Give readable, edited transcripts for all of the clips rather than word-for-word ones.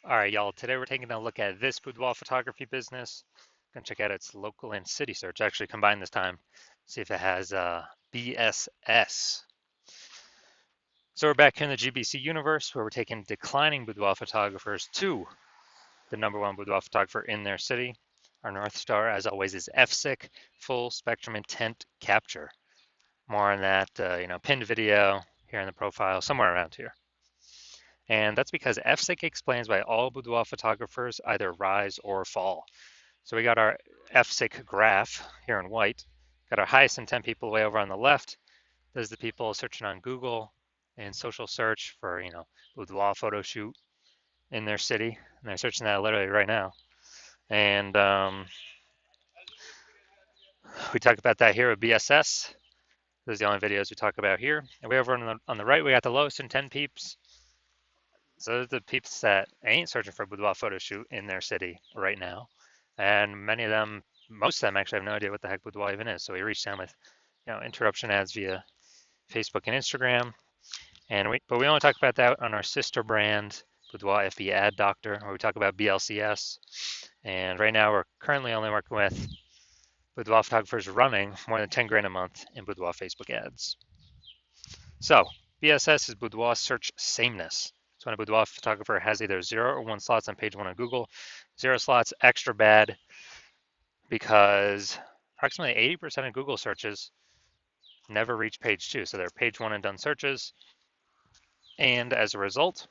All right, y'all. Today we're taking a look at this boudoir photography business. Gonna check out its local and city search. Actually, combined this time. See if it has BSS. So we're back here in the GBC universe, where we're taking declining boudoir photographers to the #1 boudoir photographer in their city. Our North Star, as always, is FSIC, full spectrum intent capture. More on that, pinned video here in the profile, somewhere around here. And that's because FSIC explains why all boudoir photographers either rise or fall. So we got our FSIC graph here in white, got our highest intent people way over on the left. Those are the people searching on Google and social search for, boudoir photo shoot in their city. And they're searching that literally right now. And we talked about that here with BSS. Those are the only videos we talk about here. And way over on the right, we got the lowest intent peeps. So those are the peeps that ain't searching for a boudoir photo shoot in their city right now. And many of them, most of them actually have no idea what the heck boudoir even is. So we reached them with, interruption ads via Facebook and Instagram. But we only talk about that on our sister brand, Boudoir FB Ad Doctor, where we talk about BLCS. And right now we're currently only working with boudoir photographers running more than 10 grand a month in boudoir Facebook ads. So BSS is boudoir search sameness. So when a boudoir photographer has either 0 or 1 slots on page 1 on Google, 0 slots extra bad because approximately 80% of Google searches never reach page 2. So they're page 1 and done searches. And as a result,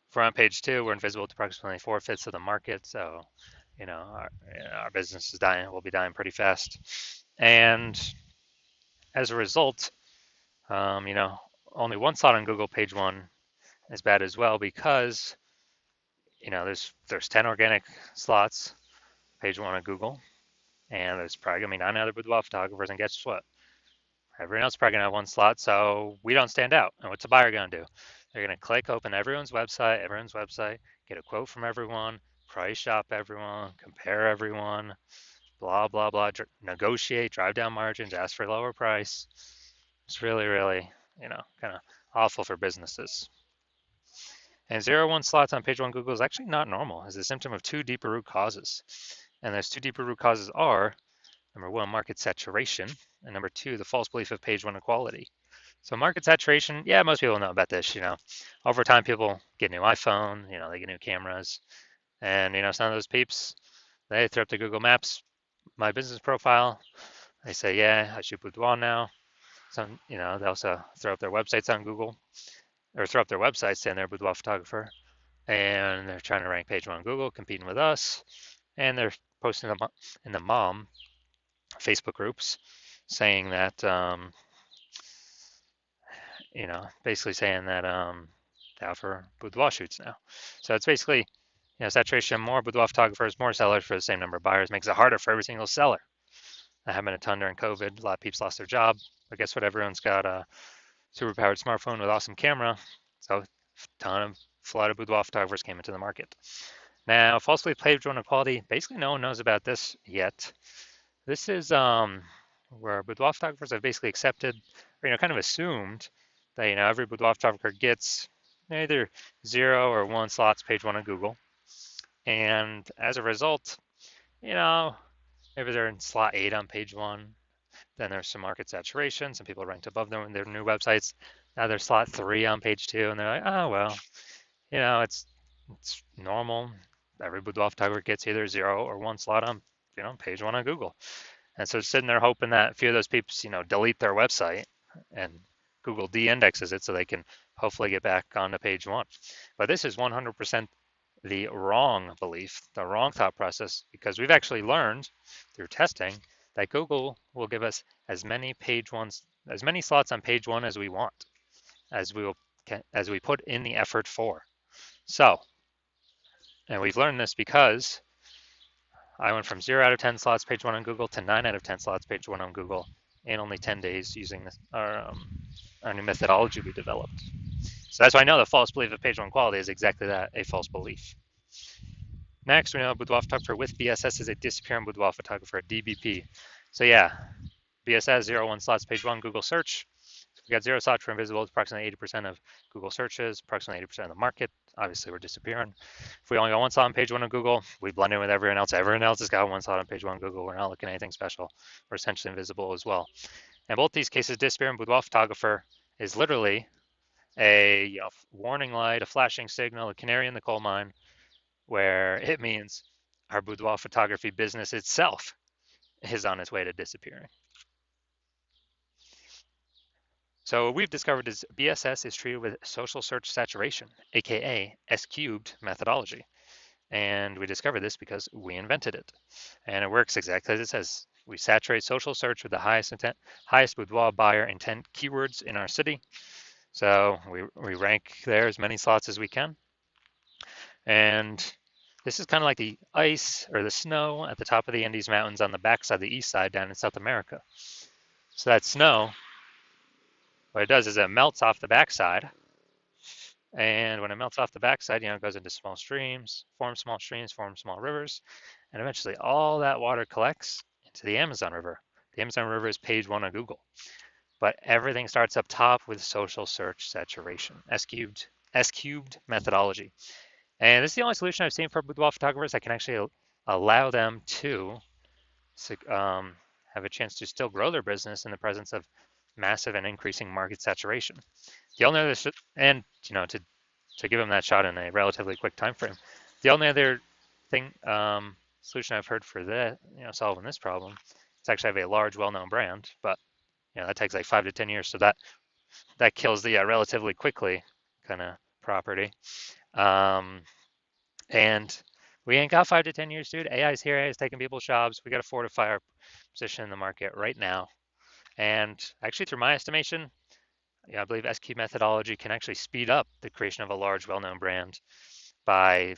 if we're on page 2, we're invisible to approximately 4/5 of the market. So, our business is dying. We'll be dying pretty fast. And as a result, only 1 slot on Google page 1 is bad as well because, there's 10 organic slots page 1 on Google, and there's probably gonna be 9 other boudoir photographers. And guess what? Everyone else is probably gonna have 1 slot, so we don't stand out. And what's a buyer gonna do? They're gonna click open everyone's website, get a quote from everyone, price shop everyone, compare everyone, blah blah blah, negotiate, drive down margins, ask for a lower price. It's really, really, kind of awful for businesses. And 0 1 slots on page 1 Google is actually not normal. It's a symptom of 2 deeper root causes. And those 2 deeper root causes are, number 1, market saturation, and number 2, the false belief of page 1 equality. So market saturation, yeah, most people know about this. Over time, people get new iPhone, they get new cameras, and some of those peeps, they throw up the Google Maps, my business profile. They say, yeah, I shoot boudoir now. Some, they also throw up their websites on Google, or throw up their websites saying they're a boudoir photographer, and they're trying to rank page 1 on Google, competing with us, and they're posting them in the mom Facebook groups saying that, basically saying that they offer boudoir shoots now. So it's basically, saturation, more boudoir photographers, more sellers for the same number of buyers makes it harder for every single seller. That happened a ton during COVID. A lot of people lost their job, but guess what? Everyone's got a super powered smartphone with awesome camera. So a ton of flood of boudoir photographers came into the market. Now, falsely page 1 equality, basically no one knows about this yet. This is where boudoir photographers have basically accepted, or kind of assumed that every boudoir photographer gets either 0 or 1 slots page 1 on Google, and as a result, maybe they're in slot 8 on page 1. Then there's some market saturation. Some people ranked above them in their new websites. Now they're slot 3 on page 2, and they're like, oh well, it's normal. Every boudoir photographer gets either 0 or 1 slot on page 1 on Google. And so sitting there hoping that a few of those people, delete their website and Google de-indexes it so they can hopefully get back onto page 1. But this is 100% the wrong belief, the wrong thought process, because we've actually learned through testing that Google will give us as many slots on page 1 as we want, as we put in the effort for. So, and we've learned this because I went from 0 out of 10 slots page 1 on Google to 9 out of 10 slots page 1 on Google in only 10 days using our new methodology we developed. So that's why I know the false belief of page 1 quality is exactly that, a false belief. Next, we know a boudoir photographer with BSS is a disappearing boudoir photographer, DBP. So yeah, BSS 0 1 slots page 1 Google search. We got zero slots for invisible. It's approximately 80% of Google searches, approximately 80% of the market. Obviously, we're disappearing. If we only got one slot on page one of Google, we blend in with everyone else. Everyone else has got one slot on page one of Google. We're not looking at anything special. We're essentially invisible as well. And both these cases, disappear and Boudoir photographer is literally a warning light, a flashing signal, a canary in the coal mine, where it means our boudoir photography business itself is on its way to disappearing. So what we've discovered is BSS is treated with social search saturation, aka S cubed methodology. And we discovered this because we invented it. And it works exactly as it says. We saturate social search with the highest boudoir buyer intent keywords in our city. So we rank there as many slots as we can. And this is kind of like the ice or the snow at the top of the Andes Mountains on the backside, the east side down in South America. So that snow, what it does is it melts off the backside. And when it melts off the backside, it goes into small streams, forms small rivers, and eventually all that water collects into the Amazon River. The Amazon River is page one on Google. But everything starts up top with social search saturation, S cubed methodology. And this is the only solution I've seen for boudoir photographers that can actually allow them to have a chance to still grow their business in the presence of massive and increasing market saturation. The only other, and to give them that shot in a relatively quick time frame, the only other thing solution I've heard for that, solving this problem, is actually have a large, well-known brand, but that takes like 5 to 10 years, so that kills the relatively quickly kind of property. And we ain't got 5 to 10 years, dude. AI's here. AI's taking people's jobs. We got to fortify our position in the market right now. And actually, through my estimation, I believe SQ methodology can actually speed up the creation of a large, well-known brand by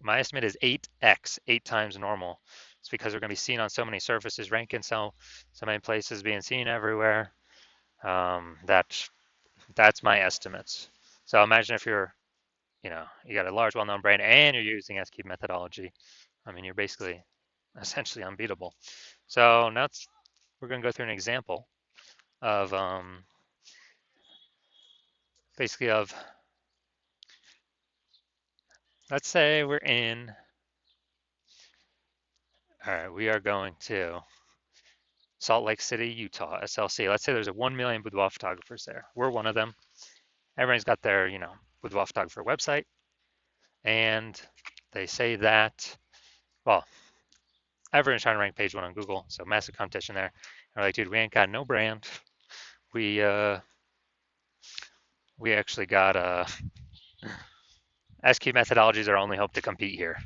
my estimate is 8x, 8 times normal. It's because we're going to be seen on so many surfaces, ranking so many places, being seen everywhere. That's my estimates. So imagine if you're you got a large, well-known brand and you're using SQ methodology. I mean, you're basically essentially unbeatable. So now we're going to go through an example of basically of, let's say we're in, all right, we are going to Salt Lake City, Utah, SLC. Let's say there's 1 million boudoir photographers there. We're one of them. Everyone's got their, boudoir photographer website. And they say that, well, everyone's trying to rank page one on Google, so massive competition there. And we're like, dude, we ain't got no brand. We actually got SQ methodology is our only hope to compete here.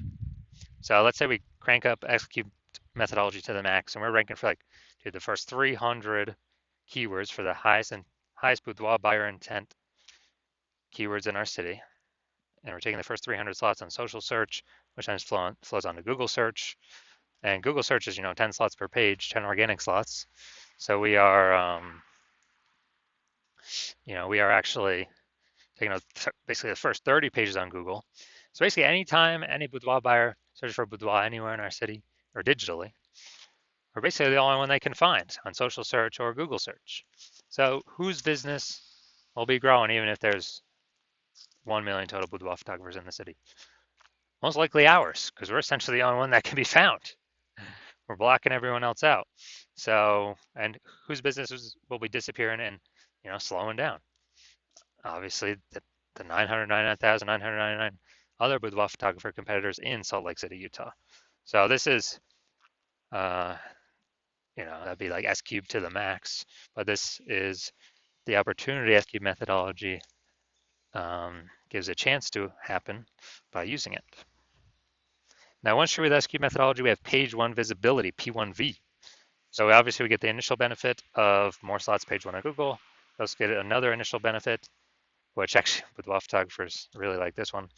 So let's say we crank up SQ methodology to the max, and we're ranking for the first 300 keywords for the highest boudoir buyer intent keywords in our city. And we're taking the first 300 slots on social search, which then flows on to Google search. And Google search is, 10 slots per page, 10 organic slots. So we are, we are actually taking basically the first 30 pages on Google. So basically anytime any boudoir buyer searches for boudoir anywhere in our city or digitally, we're basically the only one they can find on social search or Google search. So whose business will be growing even if there's 1 million total boudoir photographers in the city? Most likely ours, because we're essentially the only one that can be found. We're blocking everyone else out. So, and whose businesses will be disappearing and, slowing down? Obviously, the 999,999 other boudoir photographer competitors in Salt Lake City, Utah. So this is, that'd be like S cubed to the max, but this is the opportunity SQ methodology gives a chance to happen by using it. Now, once you're with SQ methodology, we have page one visibility, P1V. So obviously we get the initial benefit of more slots page one on Google. We also get another initial benefit, which actually boudoir photographers really like this one,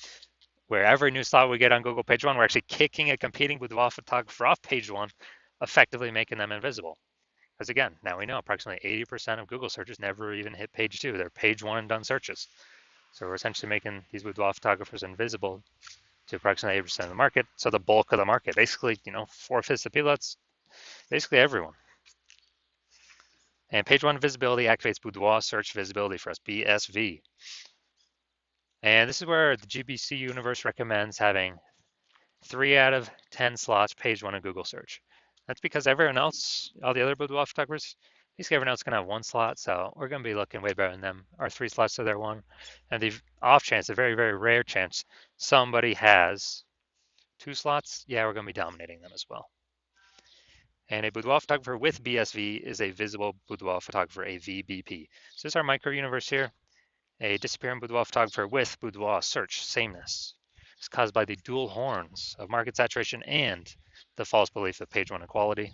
where every new slot we get on Google page one, we're actually kicking a competing boudoir photographer off page one, effectively making them invisible. Because again, now we know approximately 80% of Google searches never even hit page two. They're page one and done searches. So we're essentially making these boudoir photographers invisible to approximately 80% of the market. So the bulk of the market, basically, 4/5 of people, that's basically everyone. And page one visibility activates Boudoir search visibility for us, BSV. And this is where the GBC universe recommends having 3 out of 10 slots page one of Google search. That's because everyone else, all the other boudoir photographers, basically everyone else can have 1 slot, so we're going to be looking way better than them. Our 3 slots to their 1. And the off chance, a very, very rare chance, somebody has 2 slots, yeah, we're going to be dominating them as well. And a boudoir photographer with BSV is a visible boudoir photographer, a VBP. So this is our micro universe here. A disappearing boudoir photographer with boudoir search sameness is caused by the dual horns of market saturation and the false belief of page one equality.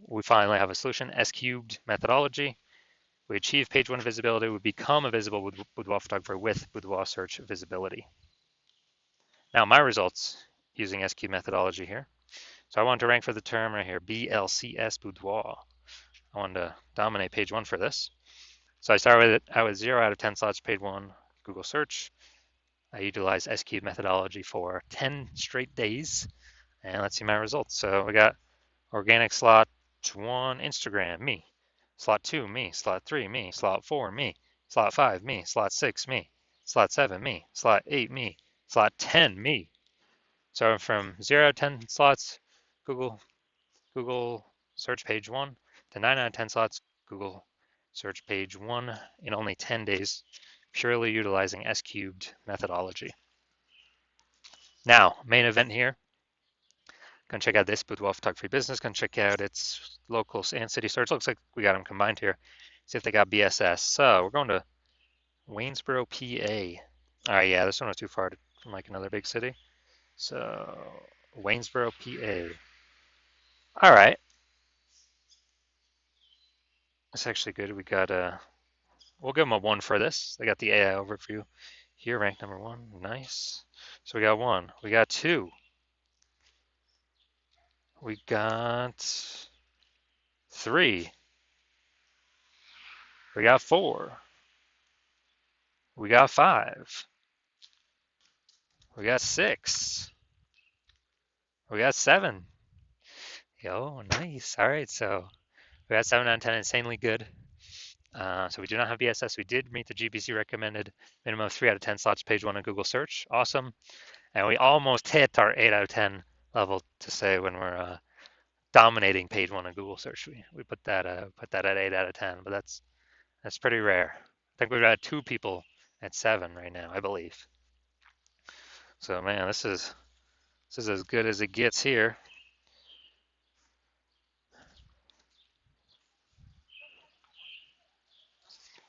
We finally have a solution, S cubed methodology. We achieve page one visibility. We become a visible boudoir photographer with boudoir search visibility. Now my results using S cubed methodology here. So I want to rank for the term right here, BLCS boudoir. I wanted to dominate page one for this. So I started with 0 out of 10 slots page one Google search. I utilized S cubed methodology for 10 straight days. And let's see my results. So we got organic slot 1, Instagram, me. Slot 2, me. Slot 3, me. Slot 4, me. Slot 5, me. Slot 6, me. Slot 7, me. Slot 8, me. Slot 10, me. So from 0 to 10 slots, Google search page 1 to 9 out of 10 slots, Google search page 1 in only 10 days, purely utilizing S cubed methodology. Now, main event here. Gonna check out this Boudoir Photography Business. Gonna check out its local and city search. Looks like we got them combined here. See if they got BSS. So we're going to Waynesboro, PA. All right, yeah, this one was too far from like another big city. So Waynesboro, PA. All right, that's actually good. We got we'll give them a 1 for this. They got the AI overview here, ranked number 1. Nice. So we got 1. We got 2. We got 3. We got 4. We got 5. We got 6. We got 7. Yo, nice. All right, so we got 7 out of 10, insanely good. So we do not have BSS. We did meet the GBC recommended minimum of 3 out of 10 slots page 1 on Google search. Awesome. And we almost hit our 8 out of 10 level to say when we're dominating page 1 on Google search. We put that at 8 out of 10, but that's pretty rare. I think we've got 2 people at 7 right now, I believe. So man, this is as good as it gets here.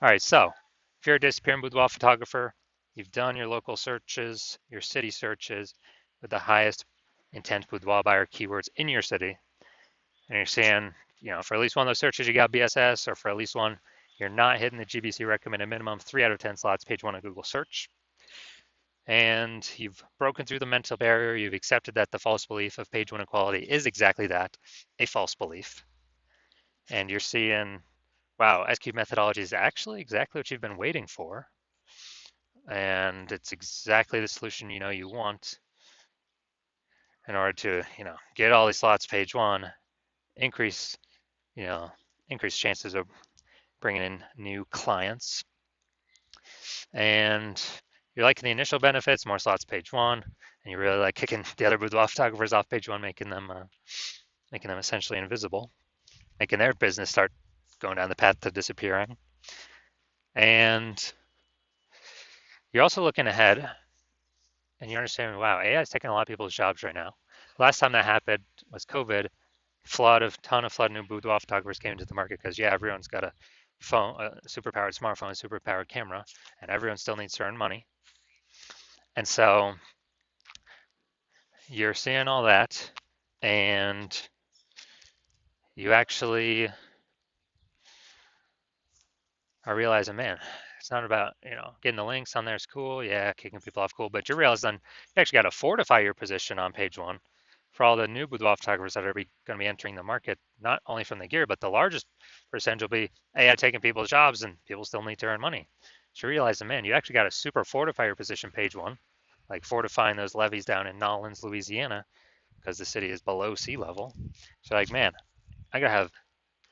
All right, so if you're a disappearing boudoir photographer, you've done your local searches, your city searches with the highest intent boudoir buyer keywords in your city, and you're saying, for at least one of those searches you got BSS, or for at least one you're not hitting the GBC recommended minimum 3 out of 10 slots page 1 of Google search, and you've broken through the mental barrier, you've accepted that the false belief of page 1 equality is exactly that, a false belief, and you're seeing, wow, S-cube methodology is actually exactly what you've been waiting for, and it's exactly the solution you want in order to get all these slots page 1, increase chances of bringing in new clients, and you're liking the initial benefits, more slots page 1, and you really like kicking the other boudoir photographers off page 1, making them essentially invisible, making their business start going down the path to disappearing. And you're also looking ahead, and you're understanding, wow, AI is taking a lot of people's jobs right now. Last time that happened was COVID. Ton of flood new boudoir photographers came into the market because everyone's got a phone, a superpowered smartphone, a superpowered camera, and everyone still needs to earn money. And so you're seeing all that, and you actually are realizing, man, it's not about getting the links on there is cool, kicking people off cool, but you realize then you actually got to fortify your position on page 1 for all the new boudoir photographers that are going to be entering the market, not only from the gear, but the largest percentage will be AI taking people's jobs, and people still need to earn money. So you realize, man, you actually got to super fortify your position page 1, like fortifying those levees down in Nolens, Louisiana, because the city is below sea level. So like, man, I got to have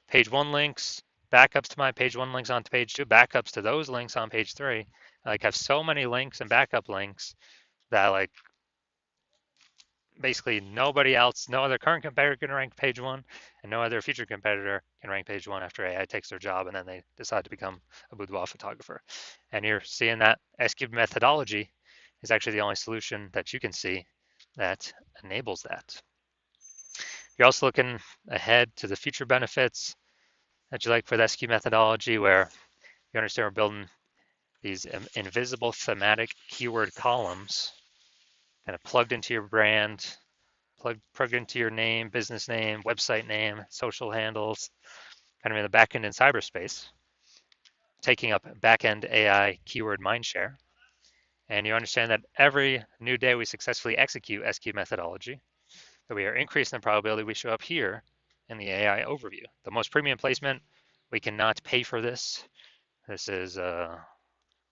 page 1 links, backups to my page 1 links onto page 2, backups to those links on page 3. I like have so many links and backup links that like basically nobody else, no other current competitor can rank page 1, and no other future competitor can rank page 1 after AI takes their job and then they decide to become a boudoir photographer. And you're seeing that S-cube methodology is actually the only solution that you can see that enables that. You're also looking ahead to the future benefits that you like for the S-cube methodology, where you understand we're building these invisible thematic keyword columns kind of plugged into your brand, plugged into your name, business name, website name, social handles, kind of in the backend in cyberspace, taking up backend AI keyword mindshare. And you understand that every new day we successfully execute S-cube methodology, that we are increasing the probability we show up here in the AI overview. The most premium placement, we cannot pay for this. This is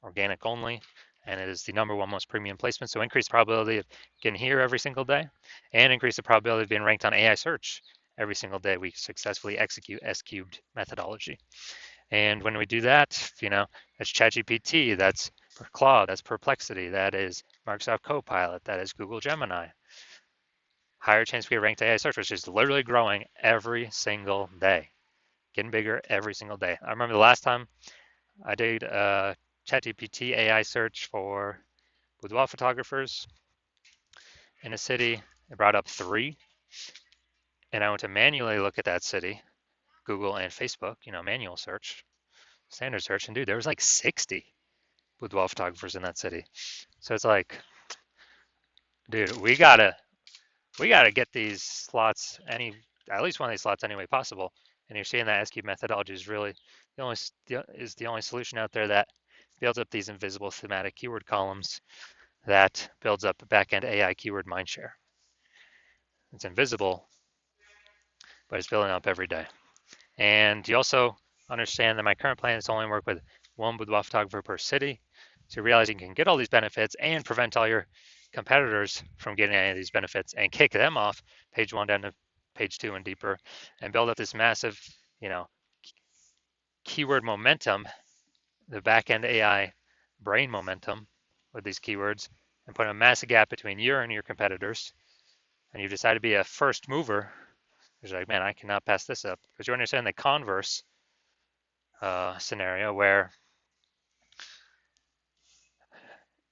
organic only, and it is the #1 most premium placement. So increase the probability of getting here every single day, and increase the probability of being ranked on AI search every single day we successfully execute S-cubed methodology. And when we do that, that's ChatGPT, that's Claude, that's Perplexity, that is Microsoft Copilot, that is Google Gemini. Higher chance we get ranked AI search, which is literally growing every single day, getting bigger every single day. I remember the last time I did ChatGPT AI search for boudoir photographers in a city. It brought up 3, and I went to manually look at that city, Google and Facebook, manual search, standard search, and dude, there was like 60 boudoir photographers in that city. So it's like, dude, we gotta get these slots at least one of these slots any way possible. And you're seeing that S-cube methodology is really the only solution out there that builds up these invisible thematic keyword columns that builds up backend AI keyword mindshare. It's invisible, but it's building up every day. And you also understand that my current plan is to only work with one boudoir photographer per city. So you realize you can get all these benefits and prevent all your competitors from getting any of these benefits and kick them off page 1 down to page 2 and deeper, and build up this massive, keyword momentum, the backend AI brain momentum with these keywords, and put a massive gap between you and your competitors. And you decide to be a first mover. You're like, man, I cannot pass this up. Because you understand the converse scenario where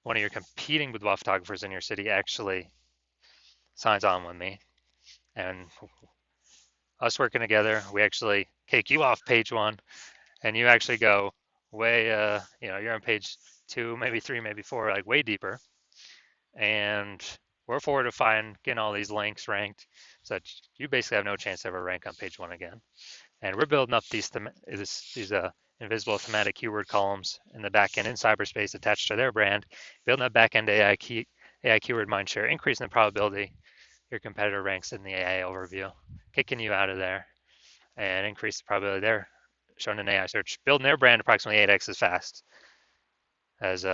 one of your competing boudoir photographers in your city actually signs on with me, and us working together, we actually kick you off page 1, and you actually go way, you're on page 2, maybe 3, maybe 4, like way deeper, and we're fortifying getting all these links ranked, so that you basically have no chance to ever rank on page 1 again. And we're building up these invisible thematic keyword columns in the backend in cyberspace attached to their brand, building that backend AI keyword mindshare, increasing the probability your competitor ranks in the AI overview, kicking you out of there, and increase the probability they're shown in AI search, building their brand approximately 8x as fast as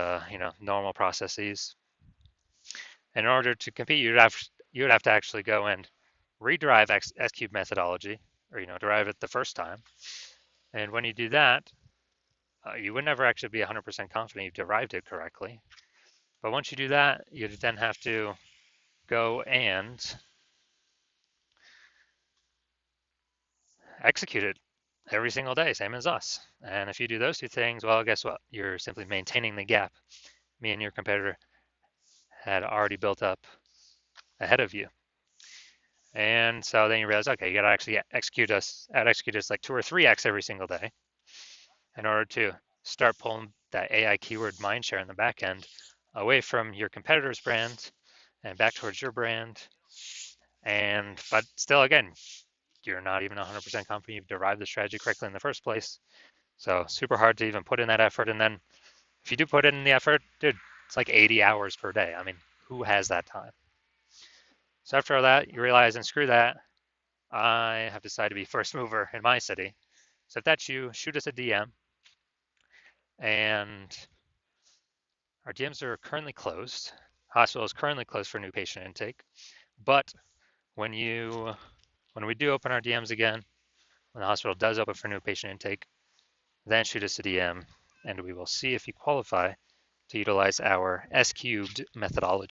normal processes. And in order to compete, you would have to actually go and rederive S-cube methodology, or derive it the first time. And when you do that, you would never actually be 100% confident you've derived it correctly. But once you do that, you then have to go and execute it every single day, same as us. And if you do those 2 things, well, guess what? You're simply maintaining the gap me and your competitor had already built up ahead of you. And so then you realize, okay, you got to actually execute us like 2 or 3x every single day in order to start pulling that AI keyword mindshare in the back end away from your competitor's brand and back towards your brand. But still, again, you're not even 100% confident you've derived the strategy correctly in the first place. So super hard to even put in that effort. And then if you do put in the effort, dude, it's like 80 hours per day. I mean, who has that time? So after all that, you realize, and screw that, I have decided to be first mover in my city. So if that's you, shoot us a DM. And our DMs are currently closed. Hospital is currently closed for new patient intake. But when we do open our DMs again, when the hospital does open for new patient intake, then shoot us a DM, and we will see if you qualify to utilize our S cubed methodology.